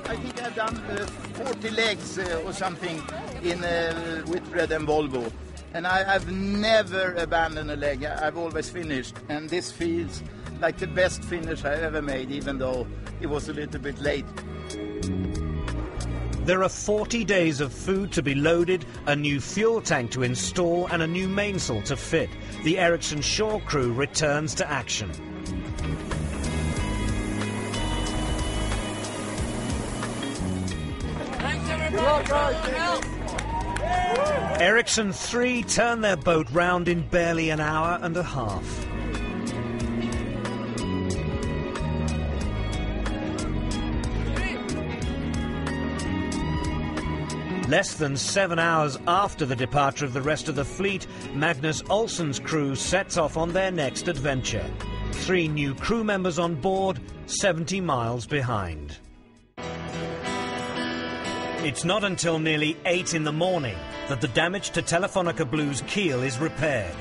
I think I've done 40 legs or something in Whitbread and Volvo. And I've never abandoned a leg. I've always finished. And this feels like the best finish I ever made, even though it was a little bit late. There are 40 days of food to be loaded, a new fuel tank to install and a new mainsail to fit. The Ericsson Shore crew returns to action. Thanks everybody for all the help. Ericsson 3 turned their boat round in barely an hour and a half. Less than 7 hours after the departure of the rest of the fleet, Magnus Olsen's crew sets off on their next adventure. 3 new crew members on board, 70 miles behind. It's not until nearly 8 in the morning that the damage to Telefonica Blue's keel is repaired.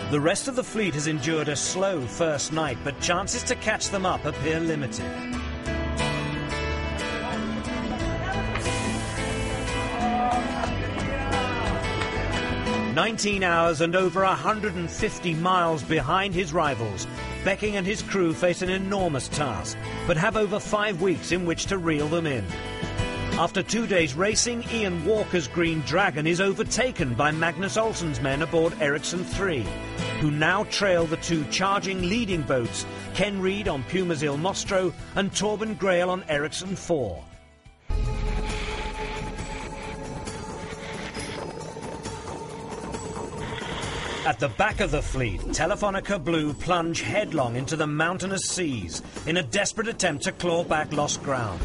The rest of the fleet has endured a slow first night, but chances to catch them up appear limited. "19 hours and over 150 miles behind his rivals, Becking and his crew face an enormous task, but have over 5 weeks in which to reel them in. After 2 days racing, Ian Walker's Green Dragon is overtaken by Magnus Olsen's men aboard Ericsson 3, who now trail the 2 charging leading boats, Ken Reid on Puma's Il Mostro and Torben Grail on Ericsson 4. At the back of the fleet, Telefonica Blue plunge headlong into the mountainous seas in a desperate attempt to claw back lost ground.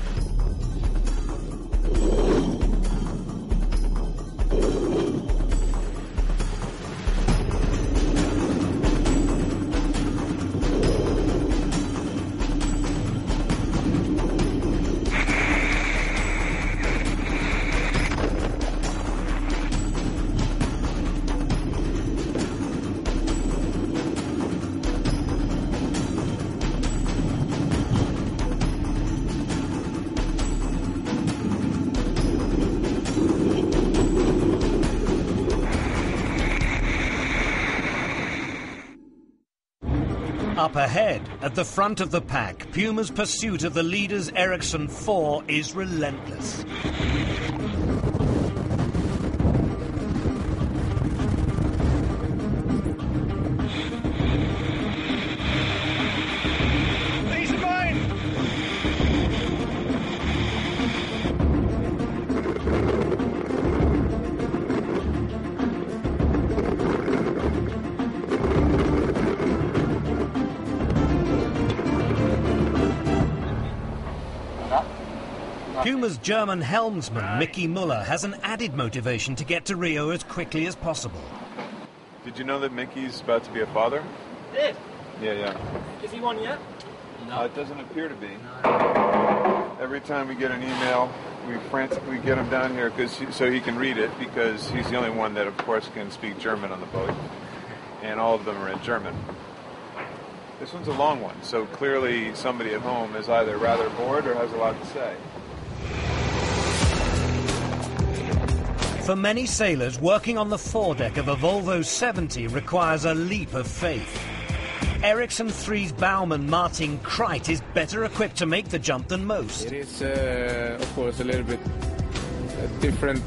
Up ahead, at the front of the pack, Puma's pursuit of the leader's Ericsson 4 is relentless. Puma's German helmsman, Mickey Muller, has an added motivation to get to Rio as quickly as possible. Did you know that Mickey's about to be a father? Did? Yeah. Is he one yet? No. It doesn't appear to be. No. Every time we get an email, we frantically get him down here so he can read it, because he's the only one that, of course, can speak German on the boat. And all of them are in German. This one's a long one, so clearly somebody at home is either rather bored or has a lot to say. For many sailors, working on the foredeck of a Volvo 70 requires a leap of faith. Ericsson 3's bowman Martin Kreit is better equipped to make the jump than most. It is, of course, a little bit a different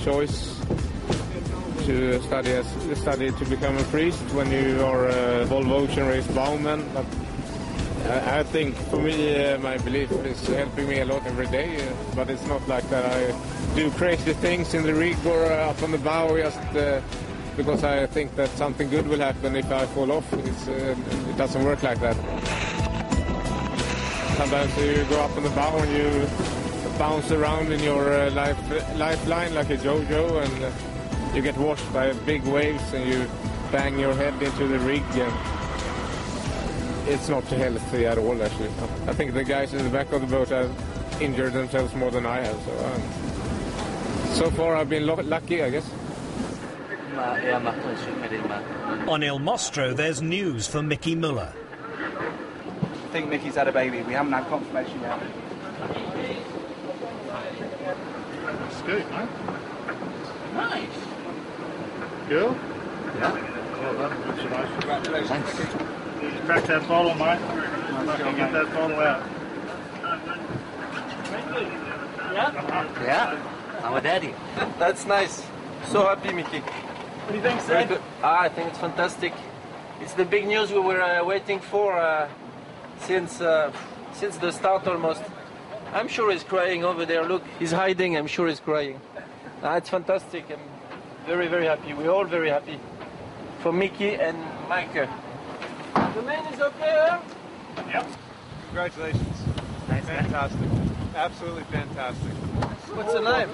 choice to study to become a priest when you are a Volvo Ocean Race bowman. But I think for me, my belief is helping me a lot every day, but it's not like that I do crazy things in the rig or up on the bow just because I think that something good will happen if I fall off. It doesn't work like that. Sometimes you go up on the bow and you bounce around in your lifeline like a jo-jo, and you get washed by big waves and you bang your head into the rig. And it's not healthy at all, actually. I think the guys in the back of the boat have injured themselves more than I have. So far I've been lucky, I guess. On Il Mostro, there's news for Mickey Muller. I think Mickey's had a baby. We haven't had confirmation yet. good, huh? Nice. Cool? Yeah. Well done. Congratulations. Thanks. Crack that bottle, mate. Get that bottle out. Yeah? I'm a daddy. That's nice. So happy, Mickey. What do you think, Very Sid? good. I think it's fantastic. It's the big news we were waiting for since the start almost. I'm sure he's crying over there. Look, he's hiding. I'm sure he's crying. It's fantastic. I'm very, very happy. We're all very happy. For Mickey and Mike. The man is up there. Yep. Congratulations. Nice, Fantastic. Absolutely fantastic. What's the name?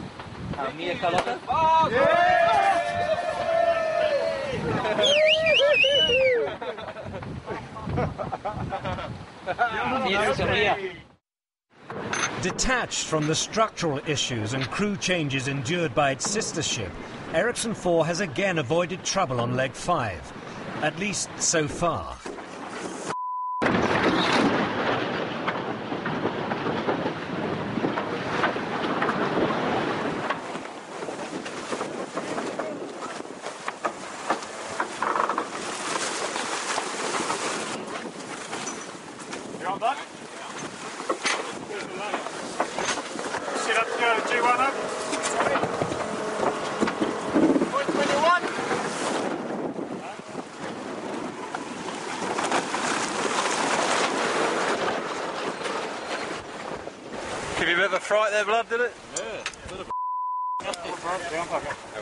Mia Carlotta. Detached from the structural issues and crew changes endured by its sister ship, Ericsson 4 has again avoided trouble on leg 5, at least so far. You on that? Sit up to go, G1 up. Point 21. Give you a bit of a fright there, blood, did it?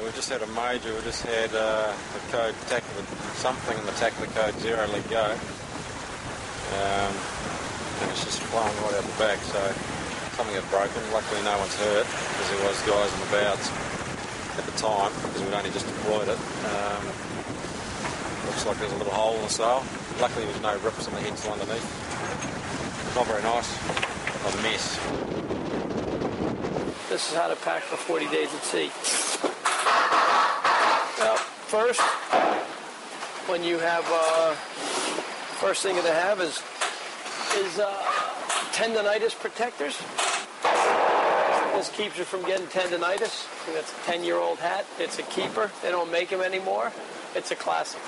We just had a major, we just had the code something in the tackler code 0 let go. And it's just flying right out the back, so something had broken. Luckily no one's hurt, because there was guys on the bouts at the time, because we'd only just deployed it. Looks like there's a little hole in the sail. Luckily there was no rips on the head still underneath. Not very nice. A mess. This is how to pack for 40 days at sea. Well, first, when you have, first thing to have is tendonitis protectors. This keeps you from getting tendonitis. That's a 10-year-old hat. It's a keeper. They don't make them anymore. It's a classic.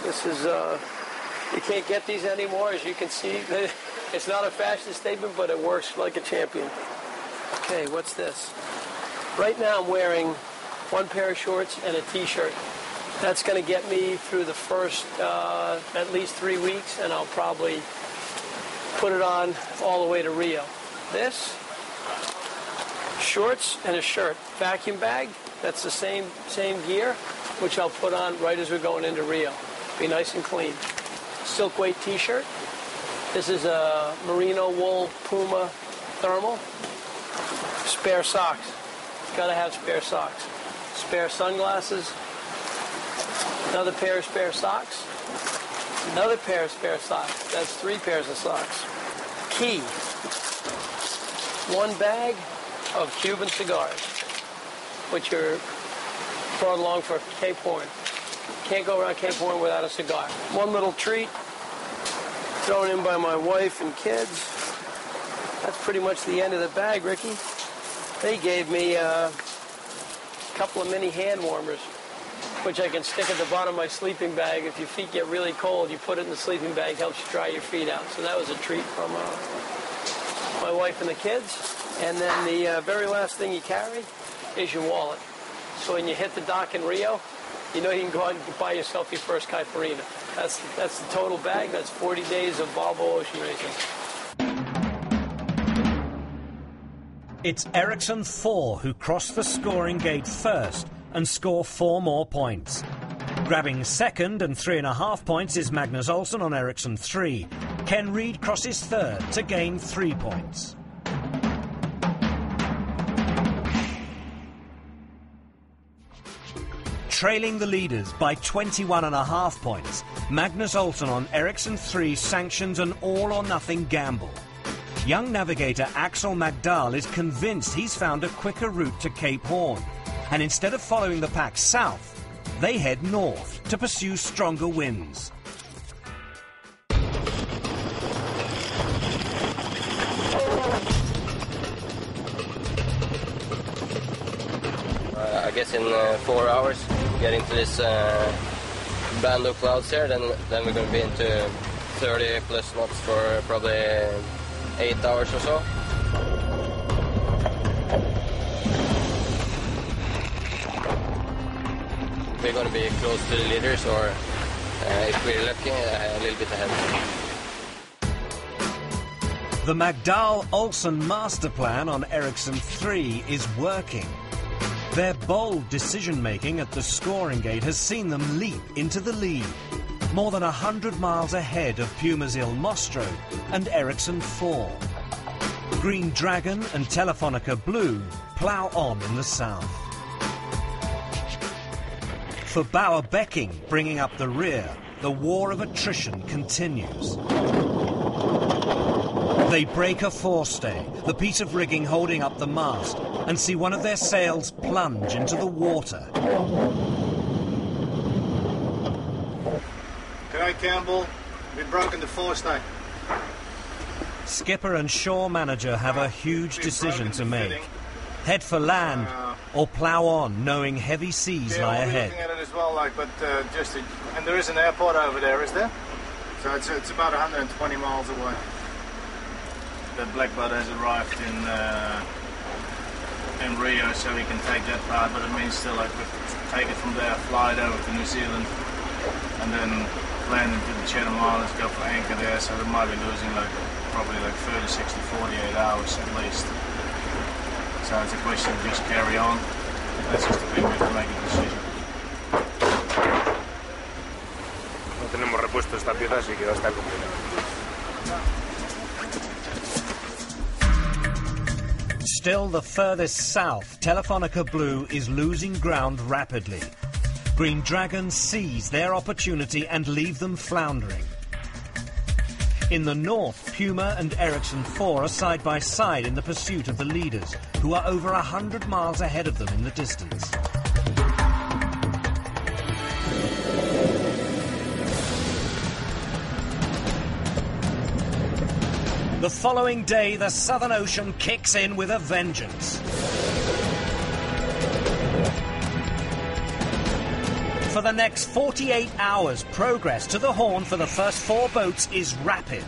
This is, you can't get these anymore, as you can see. It's not a fashion statement, but it works like a champion. Okay, what's this? Right now I'm wearing one pair of shorts and a t-shirt. That's going to get me through the first at least 3 weeks, and I'll probably put it on all the way to Rio. This, shorts and a shirt. Vacuum bag, that's the same gear, which I'll put on right as we're going into Rio. Be nice and clean. Silk weight t-shirt. This is a merino wool Puma thermal. Spare socks. Gotta have spare socks. Spare sunglasses. Another pair of spare socks. Another pair of spare socks. That's 3 pairs of socks. Key. 1 bag of Cuban cigars, which are brought along for Cape Horn. Can't go around Cape Horn without a cigar. 1 little treat thrown in by my wife and kids. That's pretty much the end of the bag, Ricky. They gave me a couple of mini hand warmers, which I can stick at the bottom of my sleeping bag. If your feet get really cold, you put it in the sleeping bag, helps you dry your feet out. So that was a treat from my wife and the kids. And then the very last thing you carry is your wallet. So when you hit the dock in Rio, you know you can go out and buy yourself your first caipirinha. That's the total bag. That's 40 days of Volvo ocean racing. It's Ericsson 4 who cross the scoring gate first and score 4 more points. Grabbing second and 3.5 points is Magnus Olsson on Ericsson 3. Ken Reid crosses third to gain 3 points. Trailing the leaders by 21.5 points, Magnus Olsson on Ericsson 3 sanctions an all-or-nothing gamble. Young navigator Axel Magdal is convinced he's found a quicker route to Cape Horn, and instead of following the pack south, they head north to pursue stronger winds. guess in 4 hours, get into this band of clouds here, then we're going to be into 30 plus knots for probably 8 hours or so. We're going to be close to the leaders, or if we're lucky, a little bit ahead. The Magdal-Olsen master plan on Ericsson 3 is working. Their bold decision-making at the scoring gate has seen them leap into the lead, more than 100 miles ahead of Puma's Il Mostro and Ericsson 4. Green Dragon and Telefonica Blue plough on in the south. For Bauer-Becking, bringing up the rear, the war of attrition continues. They break a forestay, the piece of rigging holding up the mast, and see one of their sails plunge into the water. G'day, Campbell. We've broken the forestay. Skipper and shore manager have a huge decision to make. Head for land or plough on, knowing heavy seas lie ahead. Looking at it as well, and there is an airport over there, is there? So it's about 120 miles away. The Blackbird has arrived in Rio, so we can take that part, but it means still we take it from there, fly it over to New Zealand, and then land into the Channel Islands, go for anchor there, so we might be losing probably 30, 60, 48 hours at least. So it's a question of just carry on. That's just the thing, we have to make a decision. No tenemos repuesto esta pieza, así que va a estar complicado. Still the furthest south, Telefonica Blue is losing ground rapidly. Green Dragon seize their opportunity and leave them floundering. In the north, Puma and Ericsson 4 are side by side in the pursuit of the leaders, who are over 100 miles ahead of them in the distance. The following day, the Southern Ocean kicks in with a vengeance. For the next 48 hours, progress to the Horn for the first 4 boats is rapid.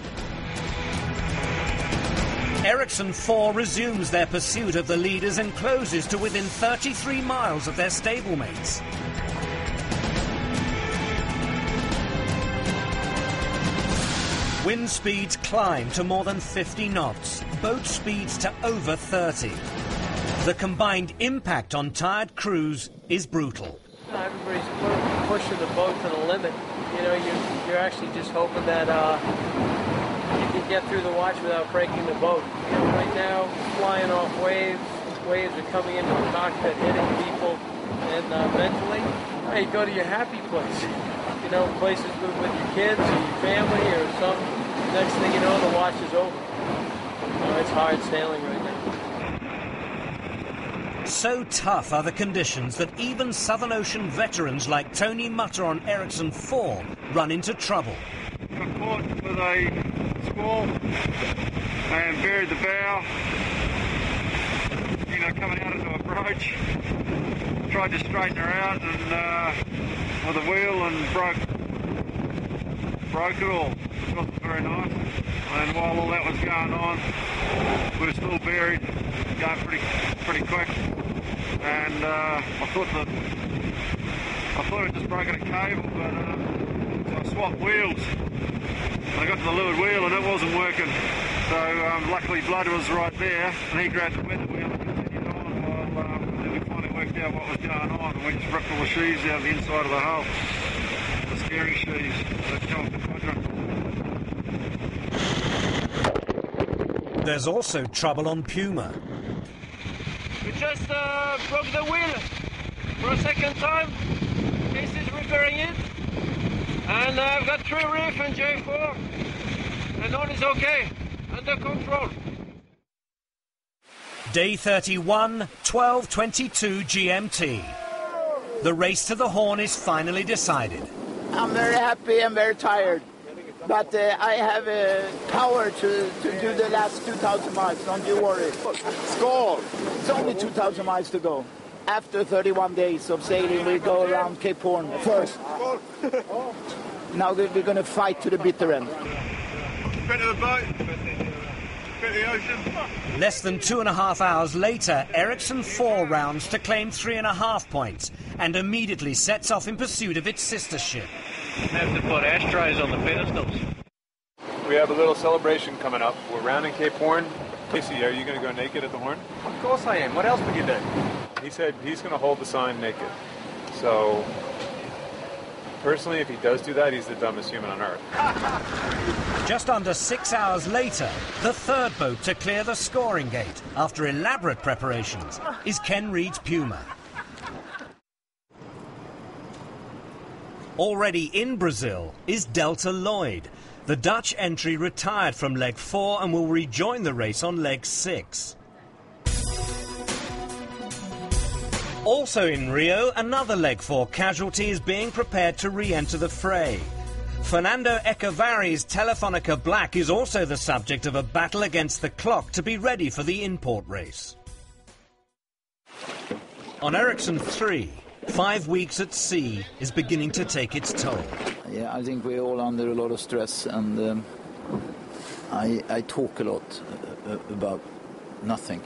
Ericsson 4 resumes their pursuit of the leaders and closes to within 33 miles of their stablemates. Wind speeds climb to more than 50 knots, boat speeds to over 30. The combined impact on tired crews is brutal. Everybody's pushing the boat to the limit. You know, you're actually just hoping that you can get through the watch without breaking the boat. You know, right now, flying off waves are coming into the cockpit, hitting people, and mentally, you go to your happy place. You know, places with your kids or your family or something. Next thing you know, the watch is over. It's hard sailing right now. So tough are the conditions that even Southern Ocean veterans like Tony Mutter on Ericsson 4 run into trouble. Got caught with a squall and buried the bow. You know, coming out into a broach. Tried to straighten her out and with a wheel and broke it all. It wasn't very nice. And while all that was going on, we were still buried, going pretty quick. And I thought it just broken a cable, but so I swapped wheels. I got to the leeward wheel and it wasn't working. So luckily Blood was right there, and he grabbed the weather wheel and continued on while we finally worked out what was going on. And we just ripped all the sheaves out of the inside of the hull. The steering sheaves that come off the quadrant. There's also trouble on Puma. We just broke the wheel for a second time. Case is repairing it. And I've got 3 reef and J4. And all is okay. Under control. Day 31, 12:22 GMT. The race to the Horn is finally decided. I'm very happy and very tired. But I have power to do the last 2,000 miles. Don't you worry. Score! It's only 2,000 miles to go. After 31 days of sailing, we go around Cape Horn first. Now we're going to fight to the bitter end. Bit of the boat, bit of the ocean. Less than 2.5 hours later, Ericsson 4 rounds to claim 3.5 points and immediately sets off in pursuit of its sister ship. Have to put ashtrays on the pedestals. We have a little celebration coming up. We're rounding Cape Horn. Casey, are you going to go naked at the Horn? Of course I am. What else would you do? He said he's going to hold the sign naked. So, personally, if he does do that, he's the dumbest human on earth. Just under 6 hours later, the third boat to clear the scoring gate, after elaborate preparations, is Ken Reed's Puma. Already in Brazil is Delta Lloyd. The Dutch entry retired from leg 4 and will rejoin the race on leg 6. Also in Rio, another leg 4 casualty is being prepared to re-enter the fray. Fernando Echevarri's Telefonica Black is also the subject of a battle against the clock to be ready for the import race. On Ericsson 3, 5 weeks at sea is beginning to take its toll. Yeah, I think we're all under a lot of stress, and I talk a lot about nothing.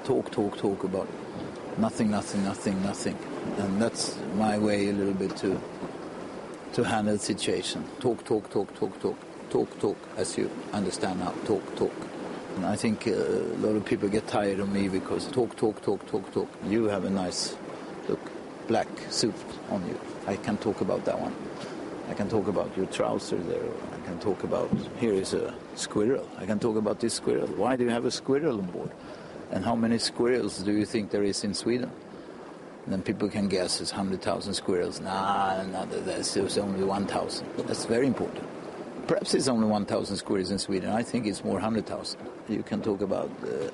Talk about nothing. And that's my way a little bit to handle the situation. Talk, as you understand now. Talk. And I think a lot of people get tired of me because talk. You have a nice, black suit on you. I can talk about that one. I can talk about your trouser there. I can talk about, here is a squirrel. I can talk about this squirrel. Why do you have a squirrel on board? And how many squirrels do you think there is in Sweden? And then people can guess it's 100,000 squirrels. No, there's only 1,000. That's very important. Perhaps it's only 1,000 squirrels in Sweden. I think it's more 100,000. You can talk about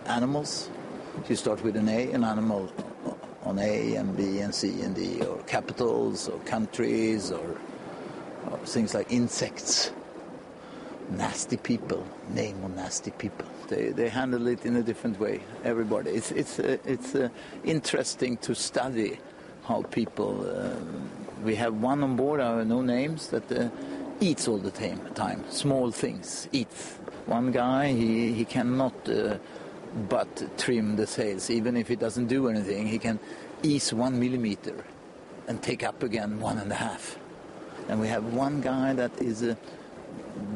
animals. If you start with an A, an animal on A and B and C and D, or capitals or countries or things like insects. Nasty people, name of nasty people. They handle it in a different way, everybody. It's interesting to study how people... we have one on board, no names, that eats all the time. Small things, eats. One guy, he cannot but trim the sails. Even if he doesn't do anything, he can ease 1 millimeter and take up again 1.5. And we have one guy that is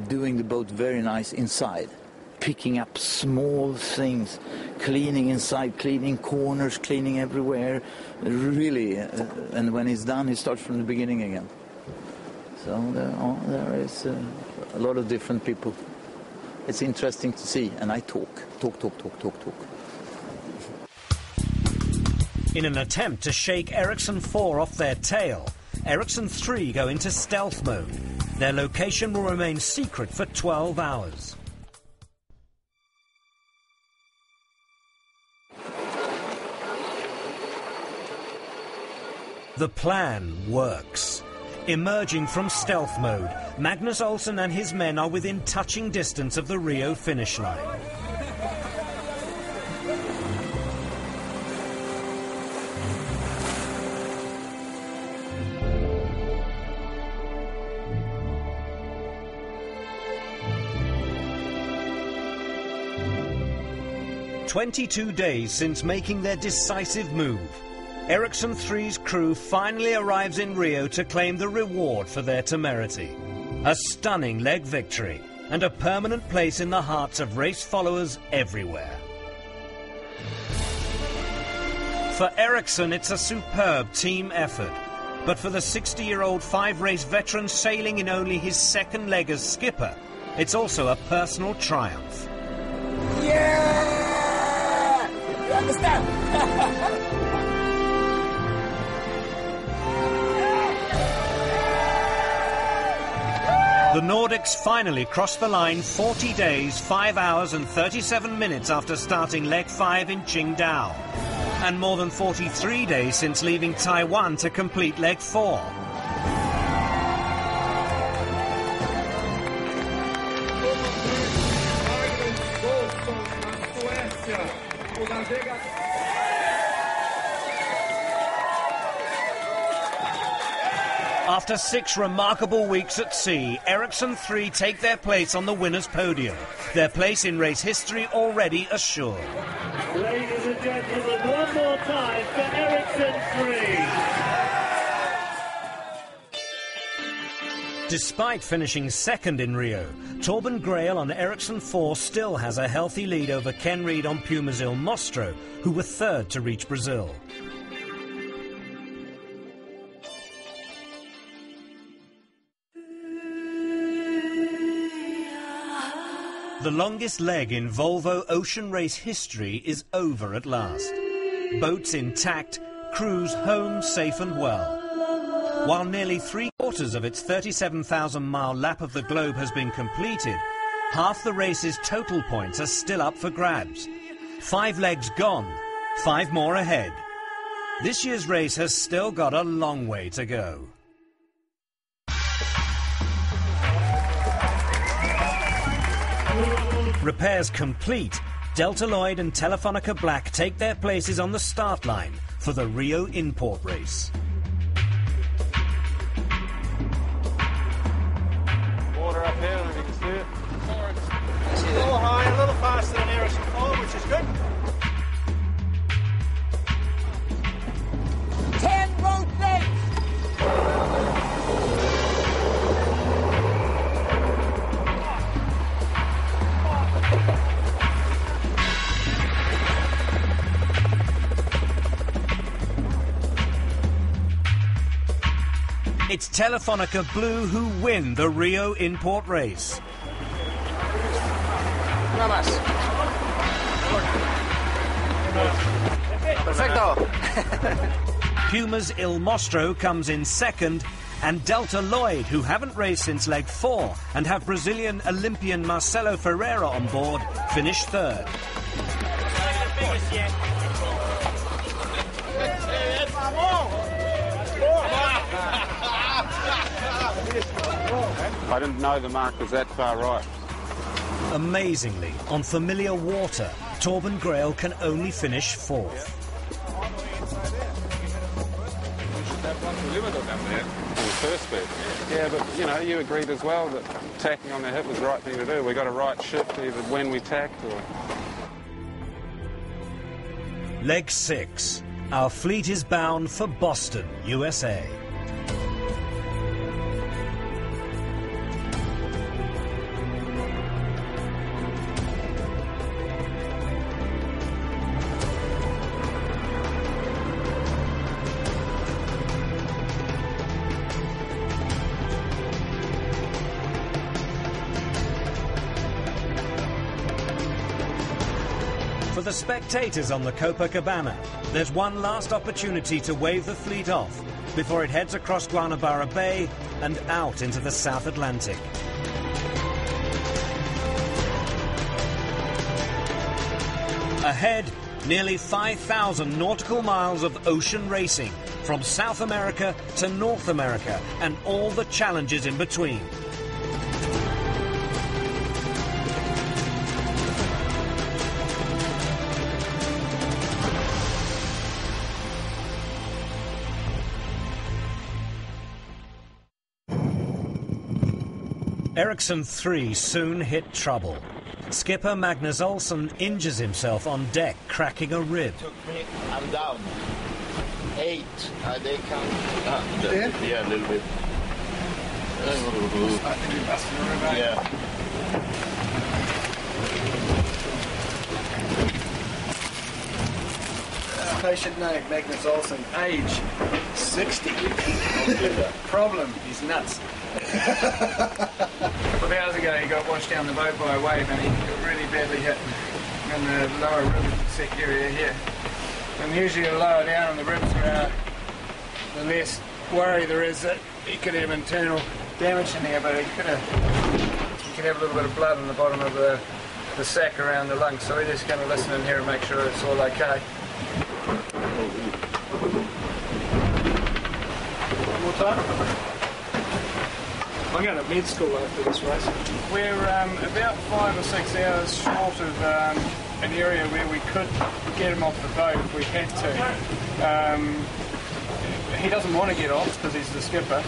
doing the boat very nice inside, picking up small things, cleaning inside, cleaning corners, cleaning everywhere, really. And when he's done, he starts from the beginning again. So there is a lot of different people. It's interesting to see, and I talk. In an attempt to shake Ericsson 4 off their tail, Ericsson 3 go into stealth mode. Their location will remain secret for 12 hours. The plan works. Emerging from stealth mode, Magnus Olsson and his men are within touching distance of the Rio finish line. "22 days since making their decisive move, Ericsson 3's crew finally arrives in Rio to claim the reward for their temerity. A stunning leg victory and a permanent place in the hearts of race followers everywhere. For Ericsson, it's a superb team effort. But for the 60-year-old 5-race veteran sailing in only his second leg as skipper, it's also a personal triumph. Yeah! You understand? The Nordics finally crossed the line 40 days, 5 hours and 37 minutes after starting leg 5 in Qingdao, and more than 43 days since leaving Taiwan to complete leg 4. After 6 remarkable weeks at sea, Ericsson 3 take their place on the winners' podium. Their place in race history already assured. Ladies and gentlemen, one more time for Ericsson 3. Despite finishing second in Rio, Torben Grael on Ericsson 4 still has a healthy lead over Ken Reid on Puma's Il Mostro, who were third to reach Brazil. The longest leg in Volvo ocean race history is over at last. Boats intact, crews home safe and well. While nearly 3/4 of its 37,000-mile lap of the globe has been completed, half the race's total points are still up for grabs. 5 legs gone, 5 more ahead. This year's race has still got a long way to go. Repairs complete, Delta Lloyd and Telefonica Black take their places on the start line for the Rio import race. Water up here, if you can see it. A little high, a little faster than Ericsson 4, which is good. 10 boat legs! It's Telefonica Blue who win the Rio import race. Perfecto. Puma's Il Mostro comes in second, and Delta Lloyd, who haven't raced since leg 4 and have Brazilian Olympian Marcelo Ferreira on board, finish third. I didn't know the mark was that far right. Amazingly, on familiar water, Torben Grael can only finish 4th. On the first bit. Yeah, but, you know, you agreed as well that tacking on the hip was the right thing to do. We got a right shift either when we tacked or... Leg 6. Our fleet is bound for Boston, USA. For the spectators on the Copacabana, there's one last opportunity to wave the fleet off before it heads across Guanabara Bay and out into the South Atlantic. Ahead, nearly 5,000 nautical miles of ocean racing, from South America to North America, and all the challenges in between. Ericsson 3 soon hit trouble. Skipper Magnus Olsson injures himself on deck, cracking a rib. I'm down. 8. They come. Yeah, a little bit. Yeah. Patient name, Magnus Olsson. Age, 60. Problem, he's nuts. A couple of hours ago he got washed down the boat by a wave and he got really badly hit in the lower rib sec area here. And usually the lower down on the ribs are, the less worry there is that he could have internal damage in there, but he could have a little bit of blood on the bottom of the sac around the lungs, so we're just going to listen in here and make sure it's all okay. One more time. I'm going to med school after this race. We're about 5 or 6 hours short of an area where we could get him off the boat if we had to. he doesn't want to get off because he's the skipper.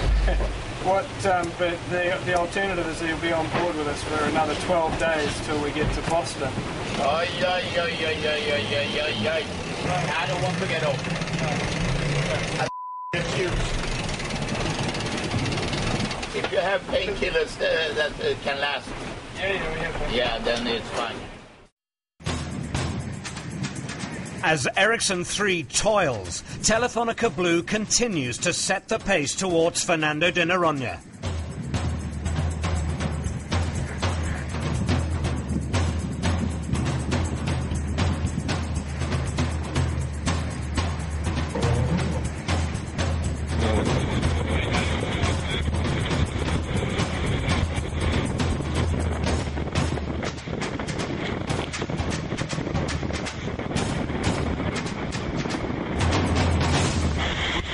But the alternative is he'll be on board with us for another 12 days till we get to Boston. I don't want to get off. If you have painkillers that can last, yeah, then it's fine. As Ericsson 3 toils, Telefonica Blue continues to set the pace towards Fernando de Noronha.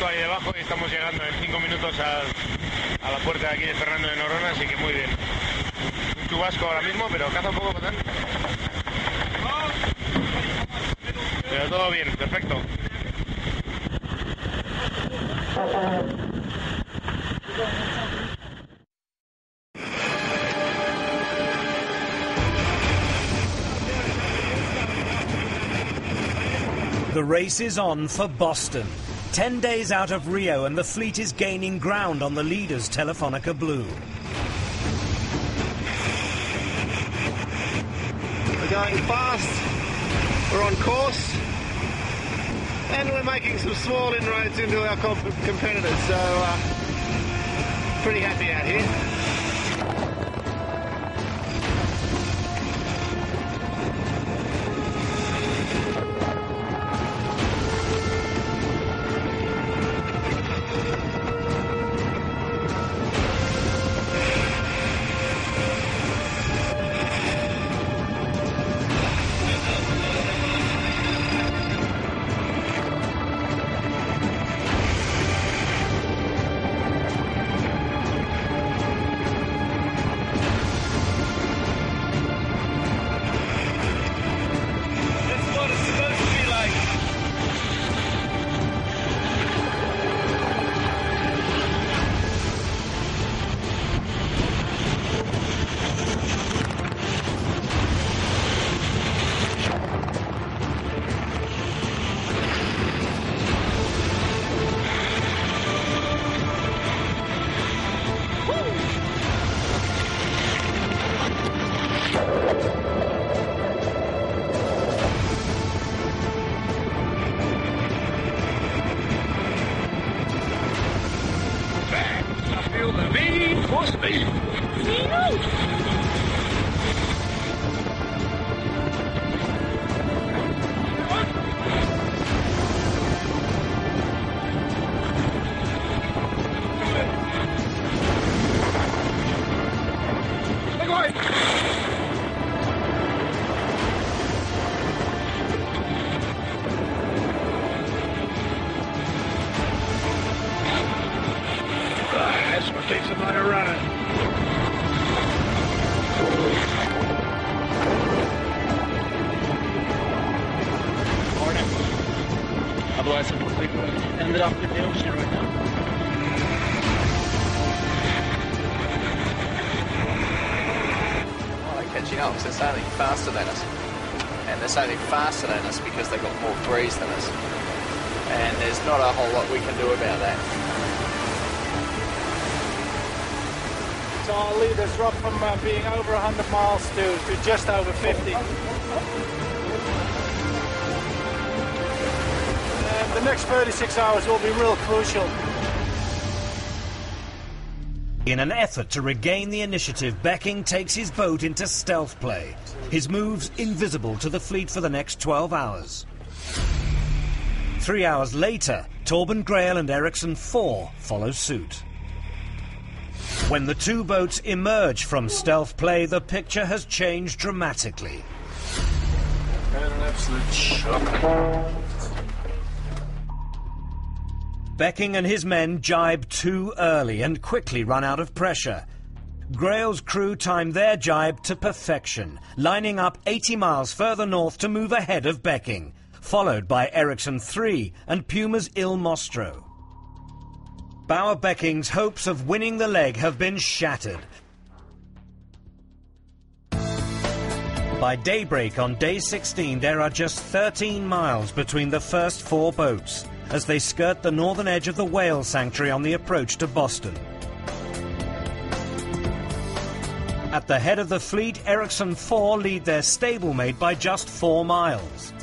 Ahí debajo y estamos llegando en 5 minutos a la puerta de aquí de Fernando de Noronha, así que muy bien. Un chubasco ahora mismo, pero caza un poco patán. Pero todo bien, perfecto. The race is on for Boston. 10 days out of Rio and the fleet is gaining ground on the leaders Telefonica Blue. We're going fast, we're on course, and we're making some small inroads into our competitors, so pretty happy out here. Otherwise, we ended up in the ocean right now. Oh, they're catching up, so they're sailing faster than us. And they're sailing faster than us because they've got more breeze than us. And there's not a whole lot we can do about that. So our leaders dropped from being over 100 miles to just over 50. And the next 36 hours will be real crucial. In an effort to regain the initiative, Becking takes his boat into stealth play. His moves invisible to the fleet for the next 12 hours. 3 hours later, Torben Grael and Ericsson 4 follow suit. When the two boats emerge from stealth play, the picture has changed dramatically. An absolute shock. Becking and his men jibe too early and quickly run out of pressure. Grail's crew timed their jibe to perfection, lining up 80 miles further north to move ahead of Becking, followed by Ericsson 3 and Puma's Il Mostro. Bauer-Becking's hopes of winning the leg have been shattered. By daybreak on day 16, there are just 13 miles between the first 4 boats as they skirt the northern edge of the whale sanctuary on the approach to Boston. At the head of the fleet, Ericsson 4 lead their stablemate by just 4 miles.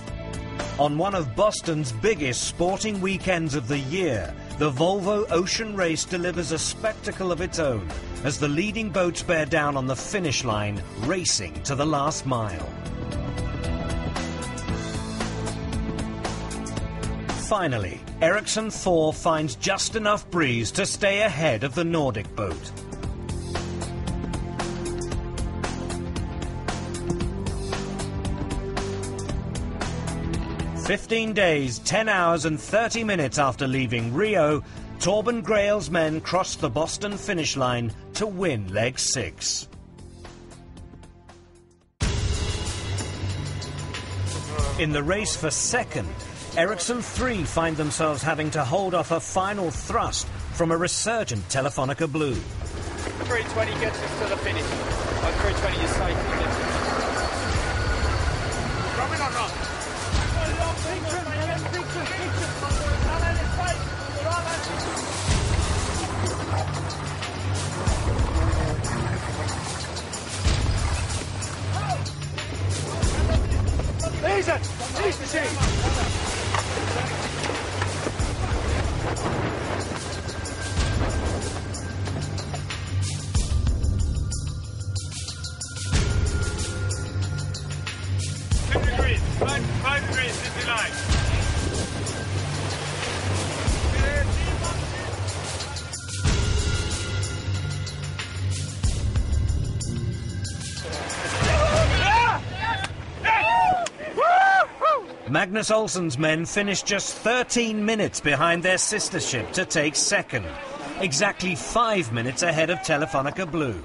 On one of Boston's biggest sporting weekends of the year, the Volvo Ocean Race delivers a spectacle of its own as the leading boats bear down on the finish line, racing to the last mile. Finally, Ericsson 4 finds just enough breeze to stay ahead of the Nordic boat. "15 days, 10 hours and 30 minutes after leaving Rio, Torben Grail's men crossed the Boston finish line to win leg 6. In the race for second, Ericsson 3 find themselves having to hold off a final thrust from a resurgent Telefonica Blue. 320 gets us to the finish. 320 is safe. Coming or not? Easy. Five degrees, 59. Magnus Olsen's men finished just 13 minutes behind their sister ship to take second, exactly 5 minutes ahead of Telefonica Blue.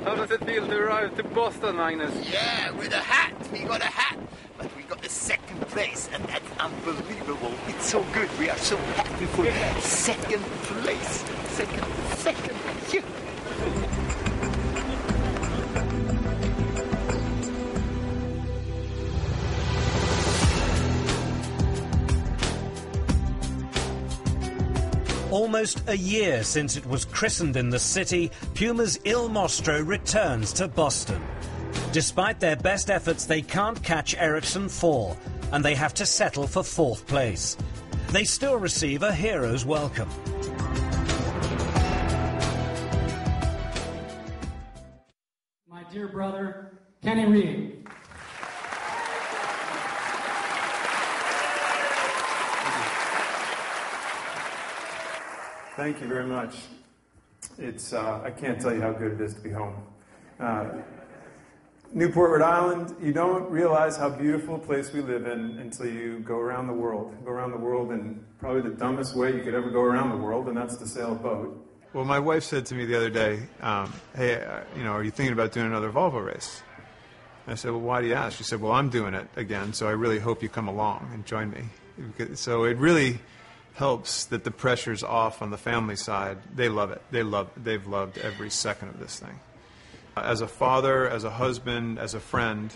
How does it feel to arrive to Boston, Magnus? Yeah, with a hat. We got a hat. But we got the second place, and that's unbelievable. It's so good. We are so happy for second place. Second. Yeah. Almost a year since it was christened in the city, Puma's Il Mostro returns to Boston. Despite their best efforts, they can't catch Ericsson 4, and they have to settle for 4th place. They still receive a hero's welcome. My dear brother, Kenny Reed. Thank you very much. It's I can't tell you how good it is to be home. Newport, Rhode Island, you don't realize how beautiful a place we live in until you go around the world. Go around the world in probably the dumbest way you could ever go around the world, and that's to sail a boat. Well, my wife said to me the other day, hey, are you thinking about doing another Volvo race? I said, well, why do you ask? She said, well, I'm doing it again, so I really hope you come along and join me. So it really helps that the pressure's off on the family side. They love it. They've loved every second of this thing. As a father, as a husband, as a friend,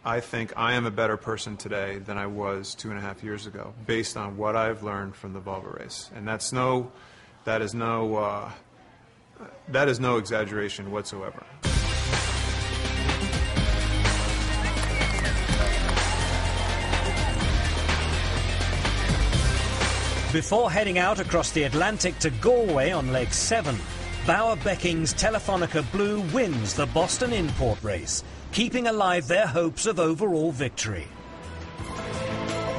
I think I am a better person today than I was 2.5 years ago, based on what I've learned from the Volvo race. And that is no exaggeration whatsoever. Before heading out across the Atlantic to Galway on leg 7, Bauer-Becking's Telefonica Blue wins the Boston import race, keeping alive their hopes of overall victory.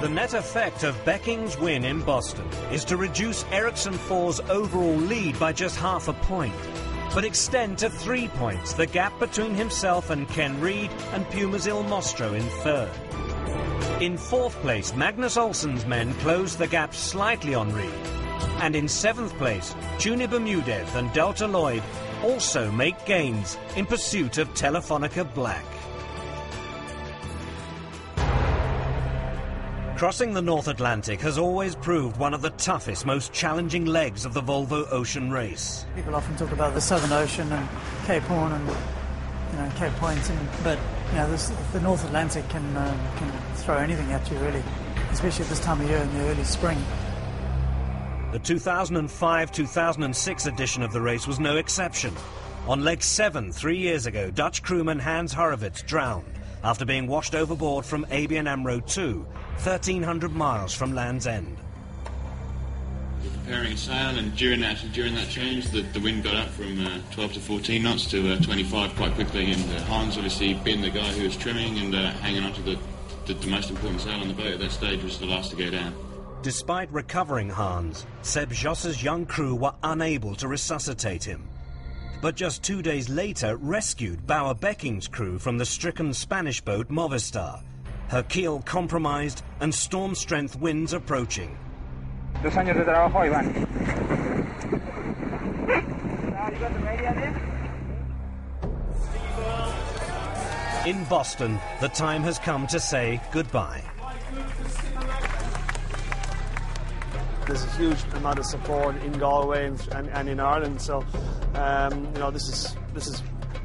The net effect of Becking's win in Boston is to reduce Ericsson 4's overall lead by just half a point, but extend to 3 points the gap between himself and Ken Reed and Puma's Il Mostro in 3rd. In 4th place, Magnus Olsen's men close the gap slightly on Reed. And in 7th place, Tune Bermudez and Delta Lloyd also make gains in pursuit of Telefonica Black. Crossing the North Atlantic has always proved one of the toughest, most challenging legs of the Volvo Ocean Race. People often talk about the Southern Ocean and Cape Horn and Cape Point, but the North Atlantic can throw anything at you really, especially at this time of year in the early spring. The 2005-2006 edition of the race was no exception. On leg 7 3 years ago, Dutch crewman Hans Horowitz drowned after being washed overboard from ABN AMRO 2, 1,300 miles from Land's End. We're preparing a sail, and during that change, the wind got up from 12 to 14 knots to 25 quite quickly, and Hans, obviously being the guy who was trimming and hanging onto the most important sail on the boat at that stage, was the last to go down. Despite recovering Hans, Seb Joss's young crew were unable to resuscitate him. But just 2 days later rescued Bauer Becking's crew from the stricken Spanish boat Movistar. Her keel compromised and storm-strength winds approaching. 2 años de trabajo, Iván. In Boston, the time has come to say goodbye. There's a huge amount of support in Galway and in Ireland, so this is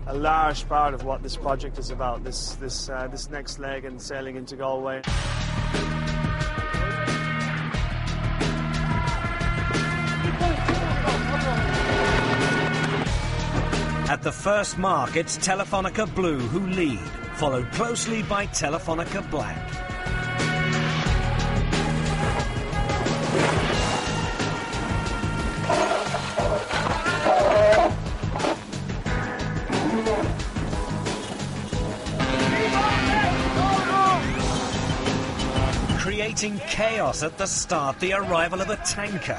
a large part of what this project is about. This next leg and sailing into Galway. At the first mark, it's Telefonica Blue who lead, followed closely by Telefonica Black. Creating chaos at the start, the arrival of a tanker.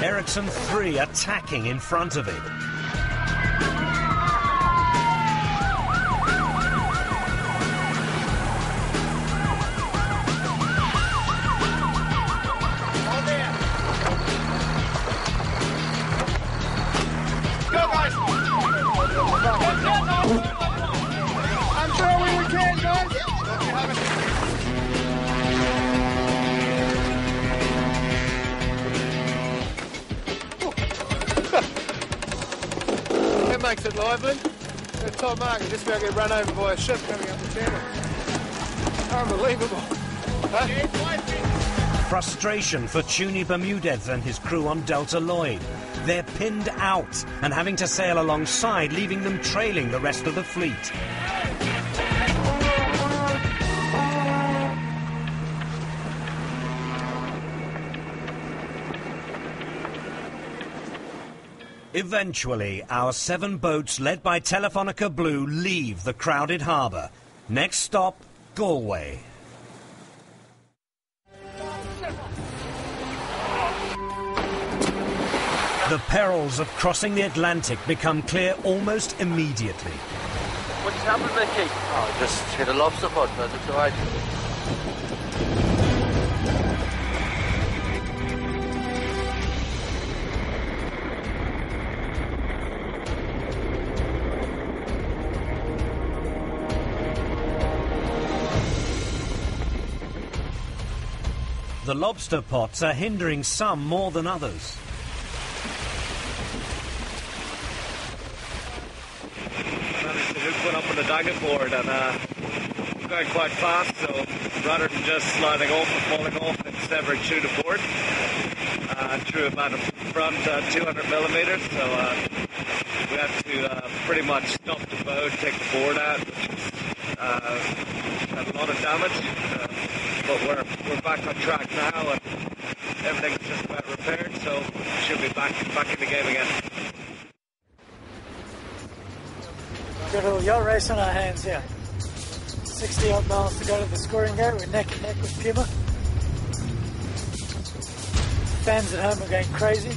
Ericsson 3 attacking in front of it. I'm throwing we can, guys. That makes it lively. That top mark is just about to get run over by a ship coming up the channel. Unbelievable. Huh? Frustration for Tuni Bermudez and his crew on Delta Lloyd. They're pinned out and having to sail alongside, leaving them trailing the rest of the fleet. Eventually, our 7 boats, led by Telefonica Blue, leave the crowded harbour. Next stop, Galway. The perils of crossing the Atlantic become clear almost immediately. What's happened there, Keith? Oh, just hit a lobster pot, but it's all right. The lobster pots are hindering some more than others. Managed to hook one up on the dagger board and going quite fast, so rather than just sliding off and falling off, it severed through the board and through about a front 200 millimeters. So we had to pretty much stop the boat, take the board out, which had a lot of damage. But we're back on track now, and everything's just about repaired, so we should be back in the game again. Got a little yacht race on our hands here. 60 odd miles to go to the scoring gate. We're neck and neck with Puma. Fans at home are going crazy.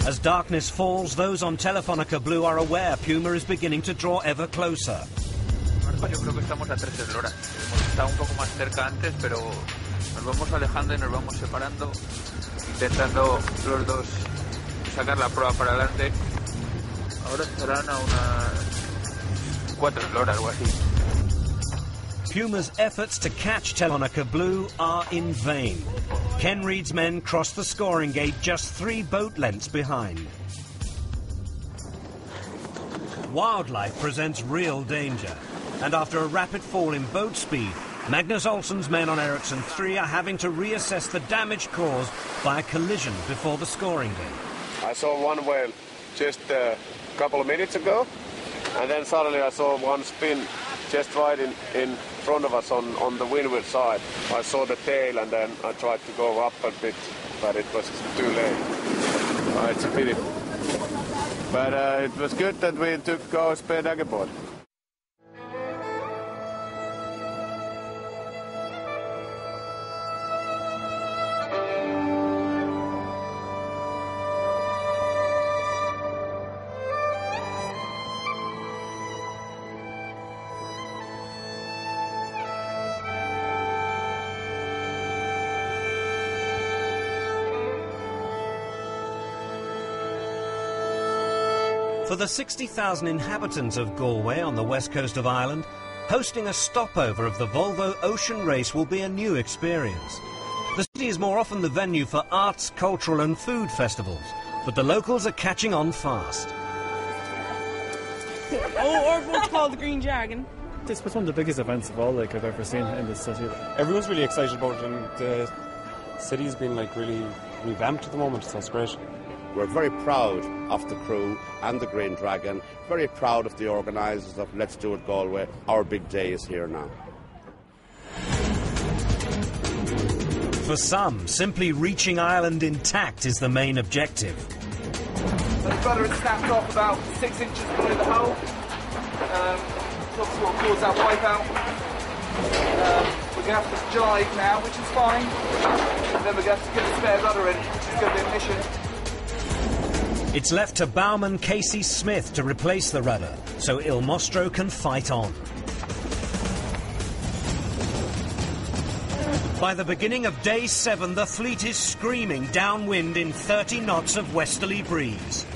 As darkness falls, those on Telefonica Blue are aware Puma is beginning to draw ever closer. Yo creo que estamos a 3 eslora. Hemos estado un poco más cerca antes, pero nos vamos alejando y nos vamos separando, intentando los dos sacar la prueba para adelante. Ahora estarán a unas 4 horas, algo así. Puma's efforts to catch Telonaka Blue are in vain. Ken Reed's men cross the scoring gate just 3 boat lengths behind. Wildlife presents real danger, and after a rapid fall in boat speed, Magnus Olsen's men on Ericsson 3 are having to reassess the damage caused by a collision before the scoring gate. I saw one whale just a couple of minutes ago, and then suddenly I saw one spin just right in front of us on the windward side. I saw the tail, and then I tried to go up a bit, but it was too late. It's a pity. But it was good that we took our spare daggerboard. For the 60,000 inhabitants of Galway on the west coast of Ireland, hosting a stopover of the Volvo Ocean Race will be a new experience. The city is more often the venue for arts, cultural and food festivals, but the locals are catching on fast. Or what's called the Green Dragon. This was one of the biggest events of all I've ever seen in this city. Everyone's really excited about it, and the city's been really revamped at the moment, so it's great. We're very proud of the crew and the Green Dragon, very proud of the organisers of Let's Do It Galway. Our big day is here now. For some, simply reaching Ireland intact is the main objective. The rudder is snapped off about 6 inches below the hull. That's what caused that wipeout. We're going to have to jibe now, which is fine. And then we're going to have to get the spare rudder in, which is going to be a mission. It's left to bowman Casey Smith to replace the rudder, so Il Mostro can fight on. By the beginning of day 7, the fleet is screaming downwind in 30 knots of westerly breeze.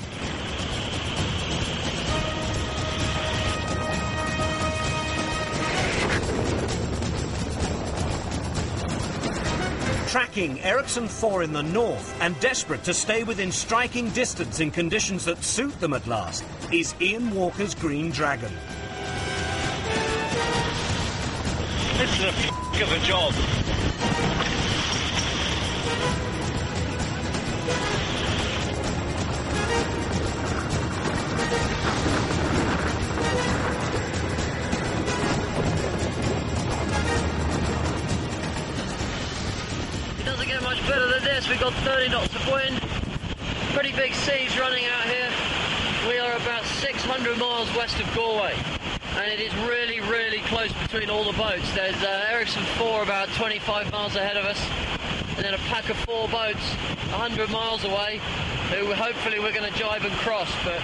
Tracking Ericsson 4 in the north and desperate to stay within striking distance in conditions that suit them at last is Ian Walker's Green Dragon. This is a f*** of a job. Better than this. We've got 30 knots of wind, pretty big seas running out here. We are about 600 miles west of Galway, and it is really, really close between all the boats. There's Ericsson 4 about 25 miles ahead of us, and then a pack of 4 boats 100 miles away, who hopefully we're going to jibe and cross, but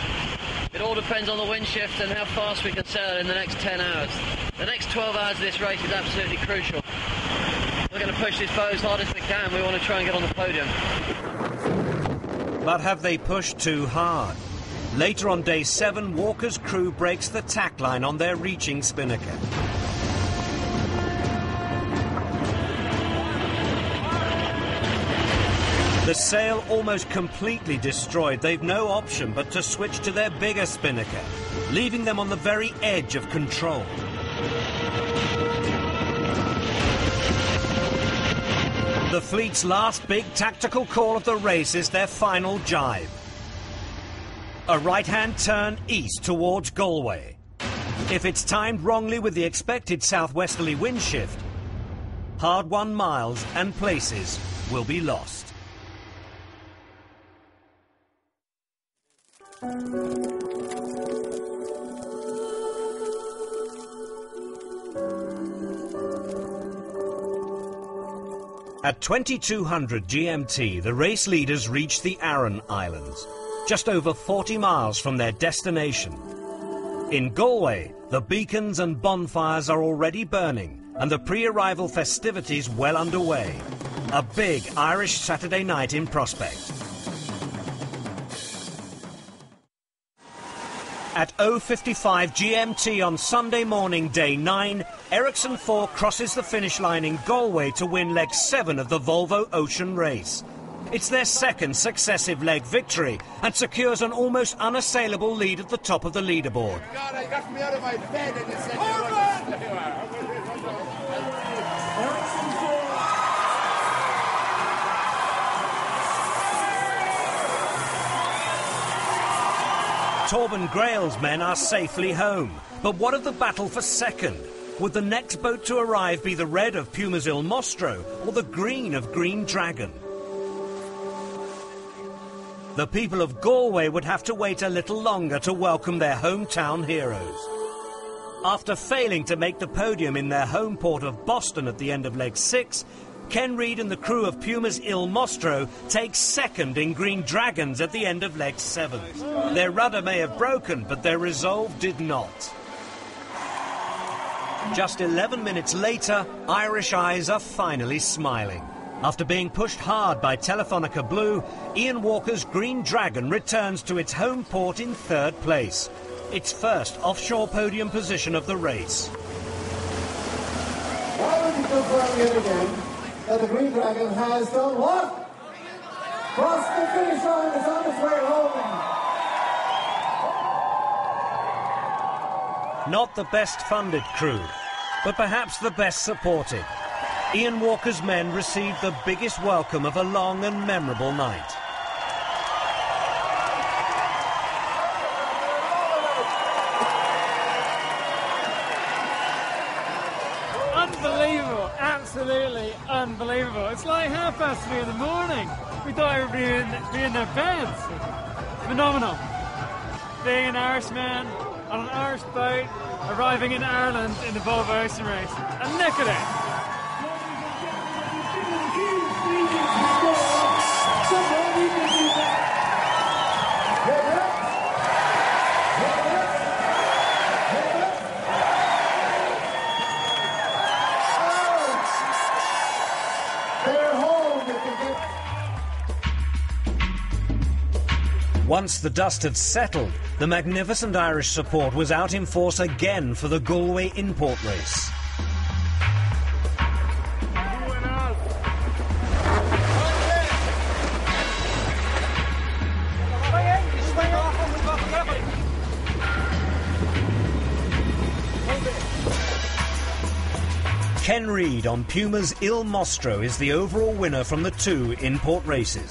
it all depends on the wind shift and how fast we can sail in the next 10 hours. The next 12 hours of this race is absolutely crucial. We're going to push this boat as hard as we can. We want to try and get on the podium. But have they pushed too hard? Later on day 7, Walker's crew breaks the tack line on their reaching spinnaker. The sail almost completely destroyed. They've no option but to switch to their bigger spinnaker, leaving them on the very edge of control. The fleet's last big tactical call of the race is their final jibe. A right-hand turn east towards Galway. If it's timed wrongly with the expected southwesterly wind shift, hard-won miles and places will be lost. At 2200 GMT, the race leaders reach the Aran Islands, just over 40 miles from their destination. In Galway, the beacons and bonfires are already burning, and the pre-arrival festivities well underway. A big Irish Saturday night in prospect. At 0:55 GMT on Sunday morning, day 9, Ericsson 4 crosses the finish line in Galway to win leg 7 of the Volvo Ocean Race. It's their second successive leg victory and secures an almost unassailable lead at the top of the leaderboard. God, I got me out of my bed and it said Torben Grail's men are safely home. But what of the battle for second? Would the next boat to arrive be the red of Puma's Il Mostro or the green of Green Dragon? The people of Galway would have to wait a little longer to welcome their hometown heroes. After failing to make the podium in their home port of Boston at the end of leg 6, Ken Reid and the crew of Puma's Il Mostro take second in Green Dragons at the end of leg 7. Their rudder may have broken, but their resolve did not. Just 11 minutes later, Irish eyes are finally smiling. After being pushed hard by Telefonica Blue, Ian Walker's Green Dragon returns to its home port in 3rd place, its first offshore podium position of the race. Why would you confirm yet again that the Green Dragon has done what? Crossed the finish line, it's on its way home. Not the best funded crew, but perhaps the best supported. Ian Walker's men received the biggest welcome of a long and memorable night. Unbelievable, absolutely unbelievable. It's like 3:30 in the morning. We thought everybody would be in their beds. Phenomenal. Being an Irishman on an Irish boat, arriving in Ireland in the Volvo Ocean Race. And look at it. Once the dust had settled, the magnificent Irish support was out in force again for the Galway import race. Ken Reid on Puma's Il Mostro is the overall winner from the 2 import races.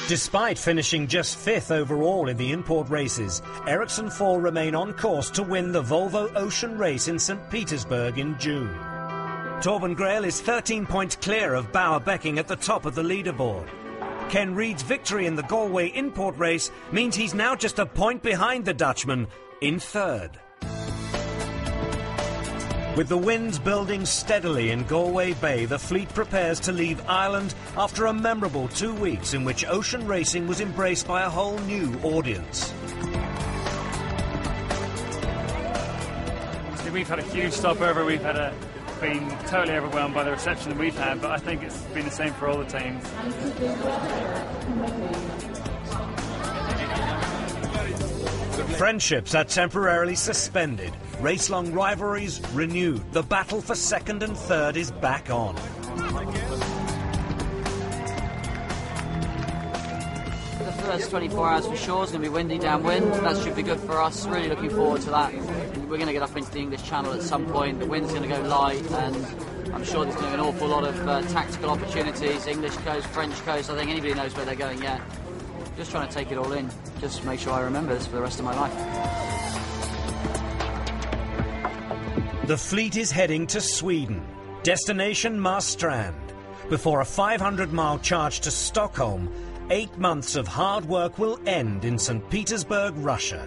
Despite finishing just 5th overall in the import races, Ericsson 4 remain on course to win the Volvo Ocean Race in St. Petersburg in June. Torben Grail is 13 points clear of Bauer Becking at the top of the leaderboard. Ken Reid's victory in the Galway import race means he's now just a point behind the Dutchman in 3rd. With the winds building steadily in Galway Bay, the fleet prepares to leave Ireland after a memorable 2 weeks in which ocean racing was embraced by a whole new audience. We've had a huge stopover, we've been totally overwhelmed by the reception that we've had, but I think it's been the same for all the teams. Friendships are temporarily suspended. Race-long rivalries renewed. The battle for 2nd and 3rd is back on. The first 24 hours for sure is going to be windy downwind. That should be good for us. Really looking forward to that. We're going to get up into the English Channel at some point. The wind's going to go light, and I'm sure there's going to be an awful lot of tactical opportunities. English coast, French coast. I think anybody knows where they're going yet. Just trying to take it all in. Just make sure I remember this for the rest of my life. The fleet is heading to Sweden. Destination Marstrand. Before a 500-mile charge to Stockholm, 8 months of hard work will end in St. Petersburg, Russia.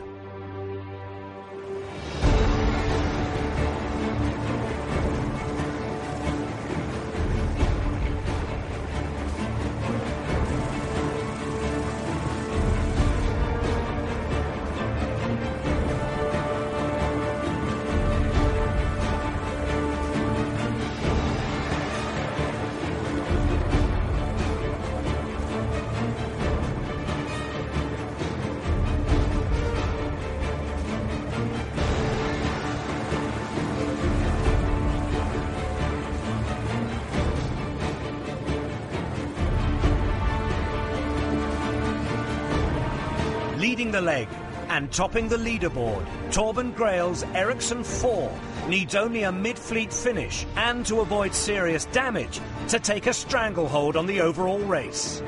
leading the leg and topping the leaderboard, Torben Grail's Ericsson 4 needs only a mid-fleet finish and to avoid serious damage to take a stranglehold on the overall race.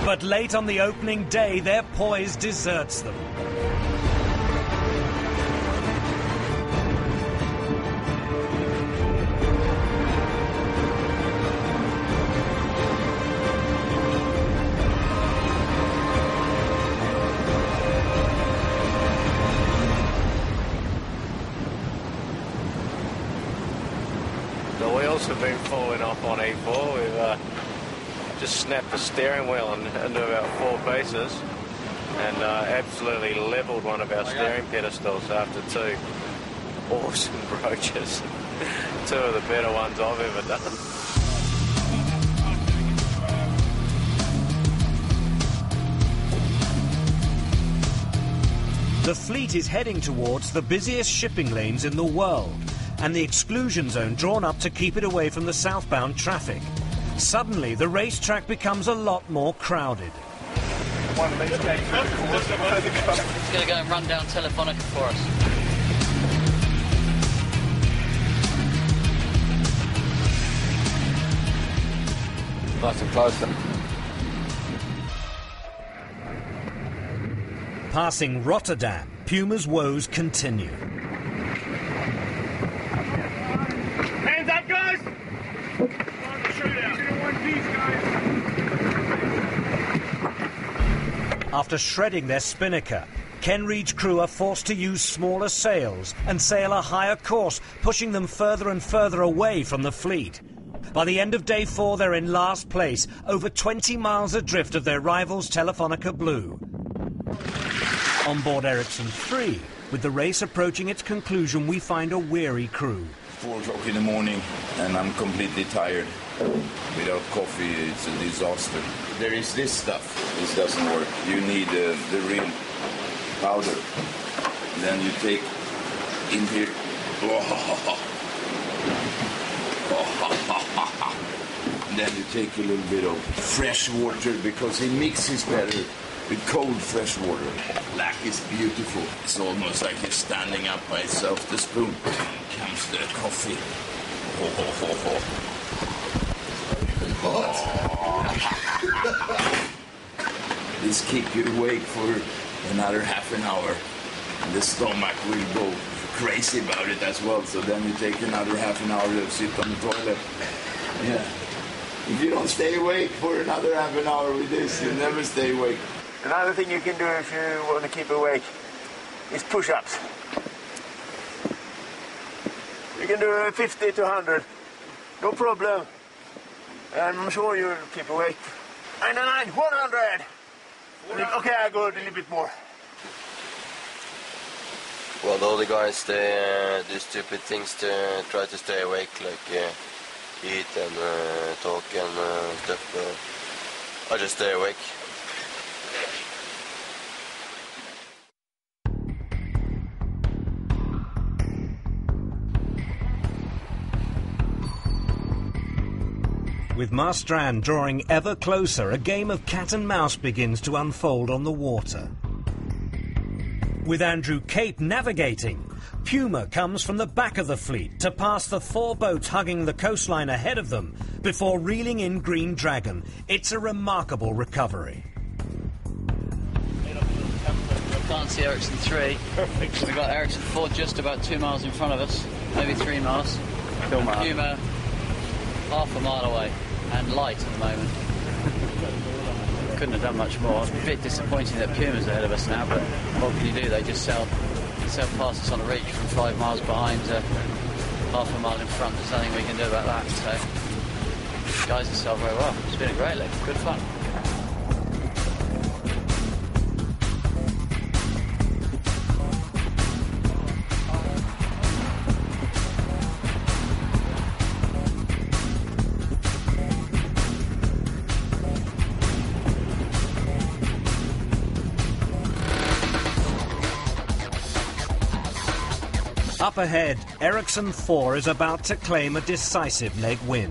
But late on the opening day, their poise deserts them. The wheels have been falling off on E4. We've just snapped the steering wheel into about 4 pieces and absolutely levelled one of our steering pedestals after 2 awesome broaches. 2 of the better ones I've ever done. The fleet is heading towards the busiest shipping lanes in the world and the exclusion zone drawn up to keep it away from the southbound traffic. Suddenly, the racetrack becomes a lot more crowded. He's going to go and run down Telefonica for us. Nice and close then. Passing Rotterdam, Puma's woes continue. Hands up, guys! After shredding their spinnaker, Ken Reed's crew are forced to use smaller sails and sail a higher course, pushing them further and further away from the fleet. By the end of day 4, they're in last place, over 20 miles adrift of their rivals Telefonica Blue. On board Ericsson 3, with the race approaching its conclusion, we find a weary crew. 4 o'clock in the morning and I'm completely tired. Without coffee, it's a disaster. There is this stuff. This doesn't work. You need the real powder. Then you take in here. Then you take a little bit of fresh water because it mixes better with cold fresh water. Black is beautiful. It's almost like you're standing up by itself. The spoon comes the coffee. This keep you awake for another half an hour. And the stomach will go crazy about it as well. So then you take another half an hour to sit on the toilet. Yeah. If you don't stay awake for another half an hour with this, you'll never stay awake. Another thing you can do if you want to keep awake is push-ups. You can do 50 to 100, no problem. And I'm sure you'll keep awake. 99, 100. Okay, I go a little bit more. Well, the older guys, they do stupid things to try to stay awake, like eat and talk and stuff. But I just stay awake. With Marstrand drawing ever closer, a game of cat and mouse begins to unfold on the water. With Andrew Cape navigating, Puma comes from the back of the fleet to pass the 4 boats hugging the coastline ahead of them before reeling in Green Dragon. It's a remarkable recovery. Can't see Ericsson 3. Perfect. We've got Ericsson 4 just about 2 miles in front of us, maybe 3 miles. Puma half a mile away and light at the moment. Couldn't have done much more. It's a bit disappointing that Puma's ahead of us now, but what can you do? They just sail past us on a reach from 5 miles behind to half a mile in front. There's nothing we can do about that. So, guys have sailed very well. It's been a great leg. Good fun. Up ahead, Ericsson 4 is about to claim a decisive leg win.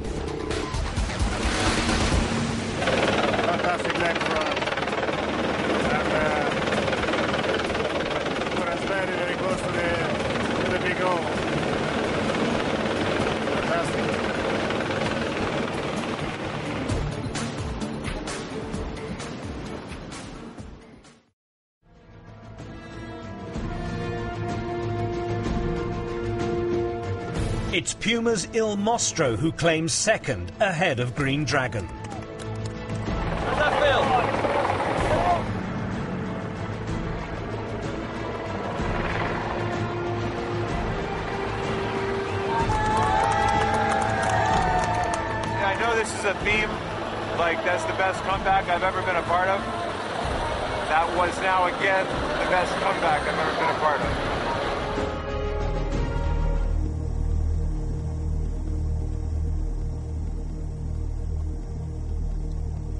Fantastic leg for us. It's Puma's Il Mostro who claims second ahead of Green Dragon. How's that feel? I know this is a theme, like that's the best comeback I've ever been a part of. That was now again the best comeback I've ever been a part of.